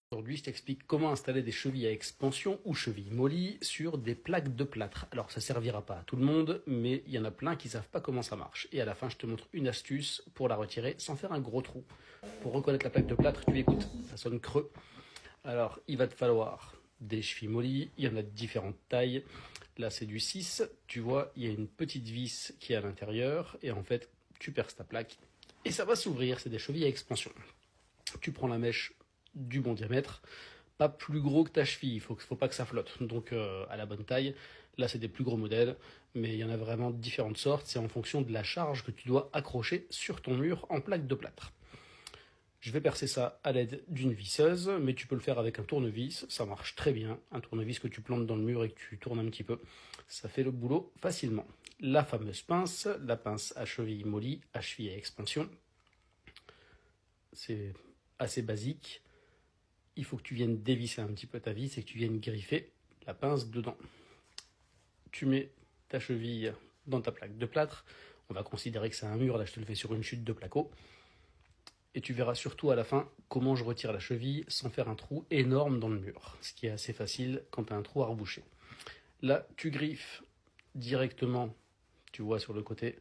Aujourd'hui, je t'explique comment installer des chevilles à expansion ou chevilles mollies sur des plaques de plâtre. Alors, ça servira pas à tout le monde, mais il y en a plein qui savent pas comment ça marche. Et à la fin, je te montre une astuce pour la retirer sans faire un gros trou. Pour reconnaître la plaque de plâtre, tu écoutes, ça sonne creux. Alors, il va te falloir des chevilles mollies, il y en a de différentes tailles. Là, c'est du 6, tu vois, il y a une petite vis qui est à l'intérieur, et en fait, tu perces ta plaque, et ça va s'ouvrir, c'est des chevilles à expansion. Tu prends la mèche du bon diamètre, pas plus gros que ta cheville, il faut pas que ça flotte, donc à la bonne taille. Là c'est des plus gros modèles, mais il y en a vraiment différentes sortes, c'est en fonction de la charge que tu dois accrocher sur ton mur en plaque de plâtre. Je vais percer ça à l'aide d'une visseuse, mais tu peux le faire avec un tournevis, ça marche très bien. Un tournevis que tu plantes dans le mur et que tu tournes un petit peu, ça fait le boulot facilement. La fameuse pince, la pince à cheville mollie, à cheville à expansion, c'est assez basique. Il faut que tu viennes dévisser un petit peu ta vis et que tu viennes griffer la pince dedans. Tu mets ta cheville dans ta plaque de plâtre. On va considérer que c'est un mur, là je te le fais sur une chute de placo. Et tu verras surtout à la fin comment je retire la cheville sans faire un trou énorme dans le mur. Ce qui est assez facile quand tu as un trou à reboucher. Là, tu griffes directement, tu vois sur le côté,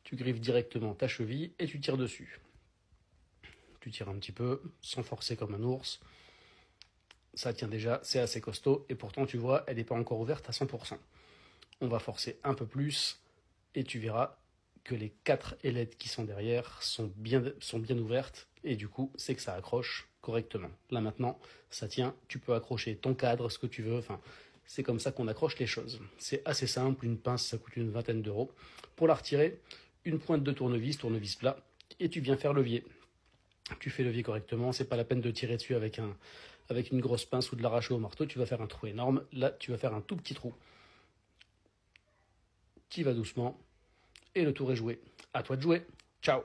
tu griffes directement ta cheville et tu tires dessus. Tu tires un petit peu, sans forcer comme un ours. Ça tient déjà, c'est assez costaud, et pourtant tu vois, elle n'est pas encore ouverte à 100%. On va forcer un peu plus, et tu verras que les 4 ailettes qui sont derrière sont bien ouvertes, et du coup, c'est que ça accroche correctement. Là maintenant, ça tient, tu peux accrocher ton cadre, ce que tu veux, enfin, c'est comme ça qu'on accroche les choses. C'est assez simple, une pince, ça coûte une vingtaine d'euros. Pour la retirer, une pointe de tournevis plat, et tu viens faire levier. Tu fais levier correctement, c'est pas la peine de tirer dessus avec une grosse pince ou de l'arracher au marteau, tu vas faire un trou énorme. Là, tu vas faire un tout petit trou. Tu y vas doucement, et le tour est joué. À toi de jouer. Ciao!